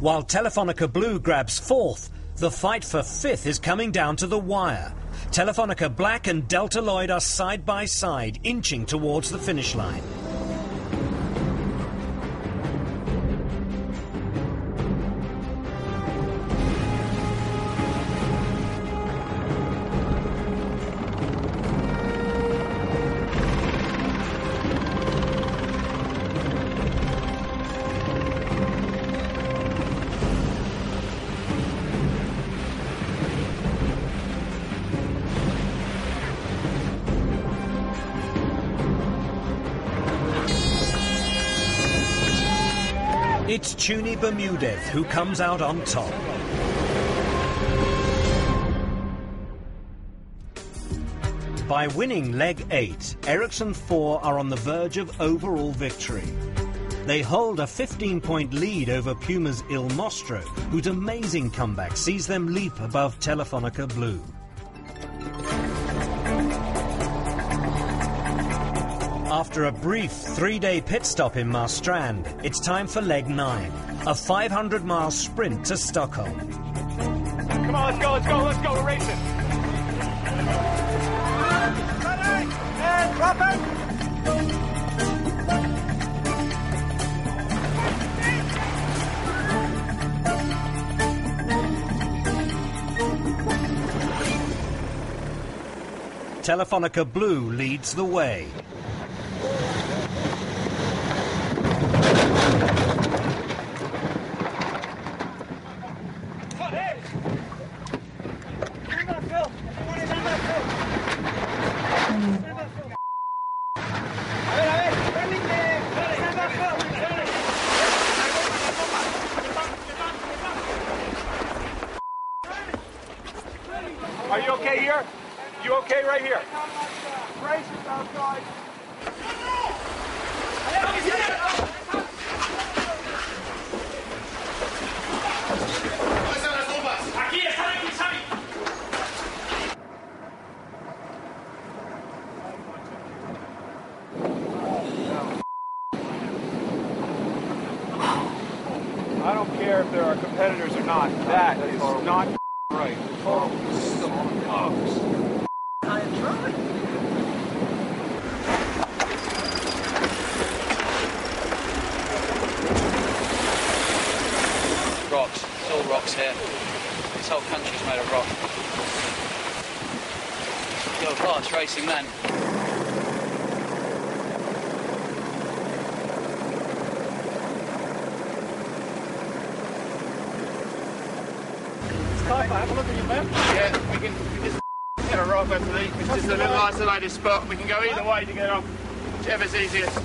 While Telefonica Blue grabs fourth, the fight for fifth is coming down to the wire. Telefonica Black and Delta Lloyd are side by side, inching towards the finish line. It's Tuni Bermudez who comes out on top. By winning leg 8, Ericsson 4 are on the verge of overall victory. They hold a 15-point lead over Puma's Il Mostro, whose amazing comeback sees them leap above Telefonica Blue. After a brief 3-day pit stop in Marstrand, it's time for leg 9, a 500-mile sprint to Stockholm. Come on, let's go, we're racing. Ready, and drop it. Telefonica Blue leads the way. Are you okay here? You okay right here? Brace yourself, guys. I don't care if there are competitors or not. That is not right. Rocks. It's all rocks here. This whole country's made of rock. You're class racing then. Have a look at your map. Yeah, we just get a rock underneath. It's just a little isolated spot. We can go either way to get off. Whichever's easiest.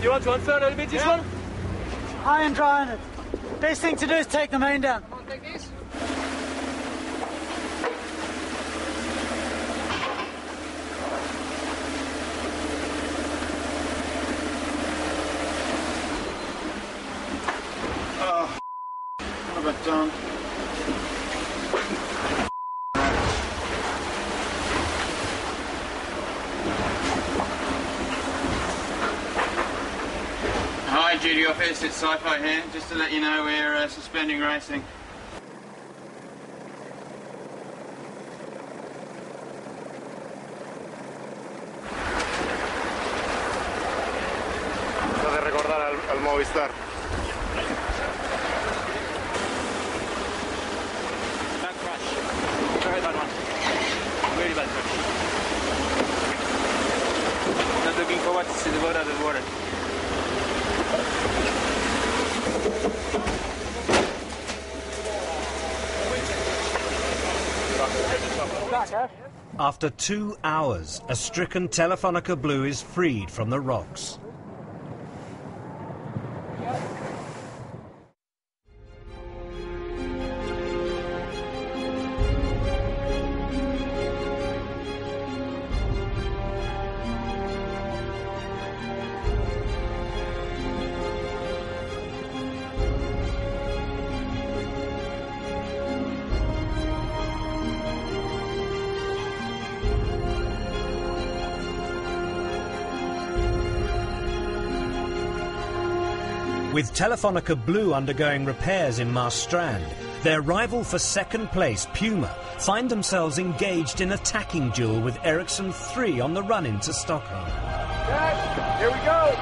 You want to unfurl a bit this one? High and dry on it. Best thing to do is take the main down. Come on, take this. Oh, what have I done? Hi, duty office, it's Sci-Fi here. Just to let you know we're suspending racing. de recordar al Movistar. Bad crash. Very bad one. Really bad crash. Not looking forward to see the boat out of the water. Back, eh? After 2 hours, a stricken Telefonica Blue is freed from the rocks. With Telefonica Blue undergoing repairs in Marstrand, their rival for second place, Puma, find themselves engaged in a tacking duel with Ericsson 3 on the run into Stockholm. Yes, here we go.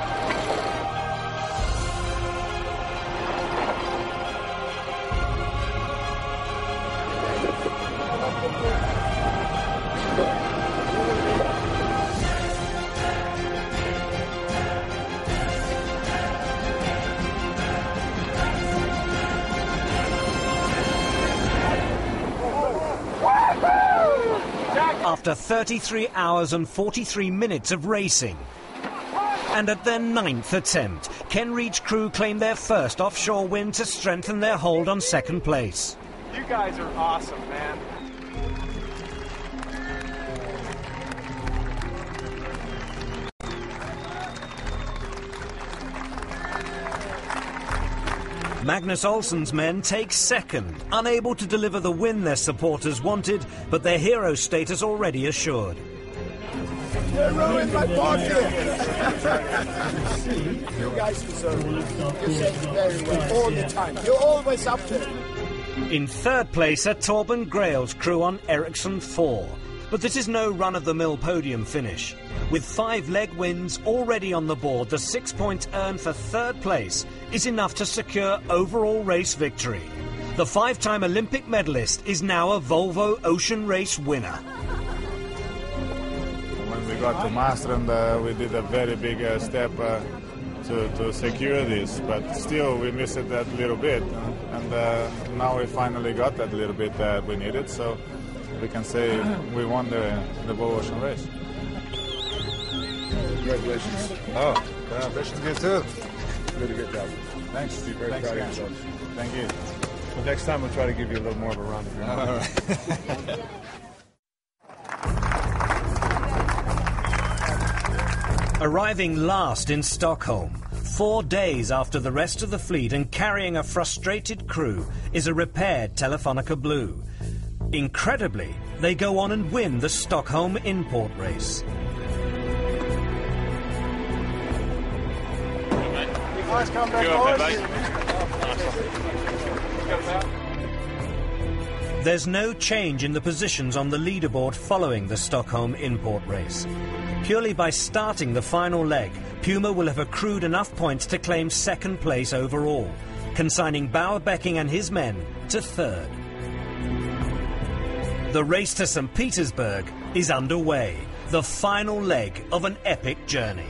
After 33 hours and 43 minutes of racing. And at their 9th attempt, Ken Reed's crew claimed their first offshore win to strengthen their hold on second place. You guys are awesome, man. Magnus Olsson's men take second, unable to deliver the win their supporters wanted, but their hero status already assured. You ruined my party! You guys deserve it. You say it very well all the time. You're always up there. In third place are Torben Grail's crew on Ericsson 4. But this is no run-of-the-mill podium finish. With 5 leg wins already on the board, the 6 points earned for third place is enough to secure overall race victory. The 5-time Olympic medalist is now a Volvo Ocean Race winner. When we got to Marstrand, we did a very big step to secure this, but still we missed it that little bit. And now we finally got that little bit that we needed, so we can say we won the Volvo Ocean Race. Congratulations. Oh, congratulations again too. Really good job. Thanks. Be very proud of yourself. Thank you. Well, next time we'll try to give you a little more of a run. If you're all right. Arriving last in Stockholm, 4 days after the rest of the fleet and carrying a frustrated crew, is a repaired Telefonica Blue. Incredibly, they go on and win the Stockholm import race. Nice comeback, boys. There's no change in the positions on the leaderboard following the Stockholm import race. Purely by starting the final leg, Puma will have accrued enough points to claim second place overall, consigning Bauer Becking and his men to third. The race to St. Petersburg is underway, the final leg of an epic journey.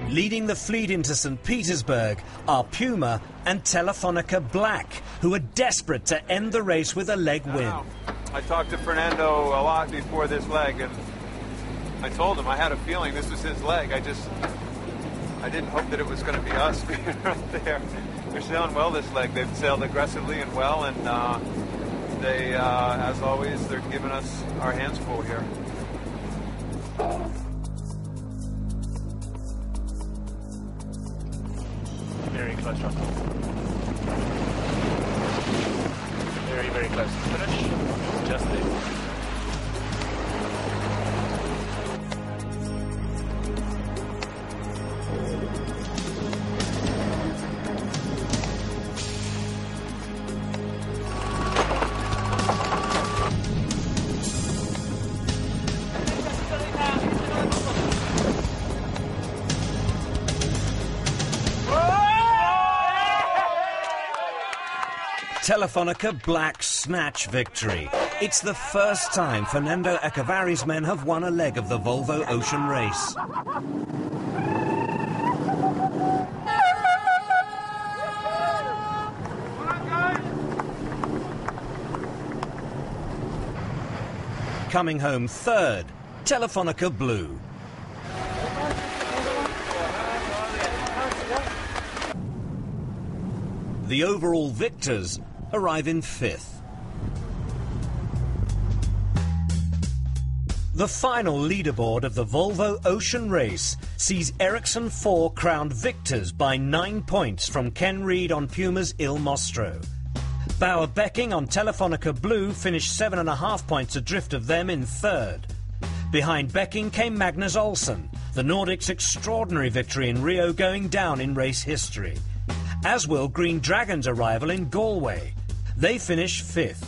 Leading the fleet into St. Petersburg are Puma and Telefonica Black, who are desperate to end the race with a leg win. I talked to Fernando a lot before this leg, and I told him I had a feeling this was his leg. I didn't hope that it was going to be us being right there. They're sailing well this leg. They've sailed aggressively and well, and they, as always, they're giving us our hands full here. Very close, Russell. Very, very close to the finish. Just there. Telefonica Black snatch victory. It's the first time Fernando Echevarri's men have won a leg of the Volvo Ocean Race. Coming home third, Telefonica Blue. The overall victors arrive in fifth. The final leaderboard of the Volvo Ocean Race sees Ericsson 4 crowned victors by 9 points from Ken Reid on Puma's Il Mostro. Bauer Becking on Telefonica Blue finished 7.5 points adrift of them in third. Behind Becking came Magnus Olsen, the Nordic's extraordinary victory in Rio going down in race history. As will Green Dragon's arrival in Galway. They finish fifth.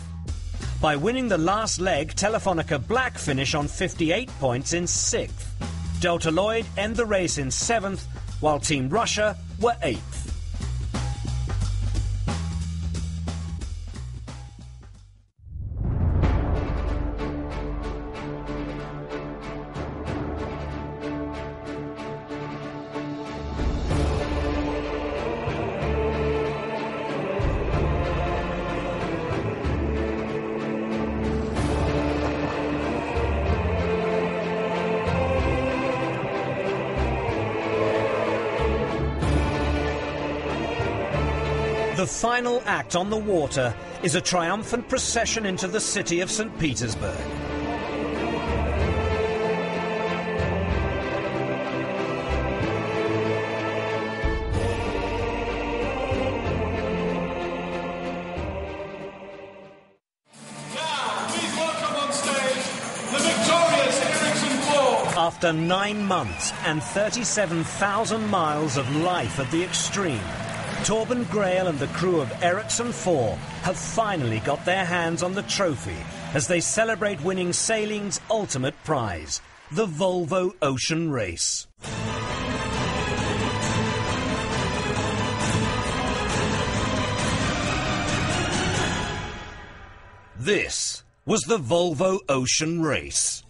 By winning the last leg, Telefonica Black finish on 58 points in sixth. Delta Lloyd end the race in seventh, while Team Russia were eighth. The final act on the water is a triumphant procession into the city of St. Petersburg. After 9 months and 37,000 miles of life at the extreme, Torben Grail and the crew of Ericsson 4 have finally got their hands on the trophy as they celebrate winning sailing's ultimate prize, the Volvo Ocean Race. This was the Volvo Ocean Race.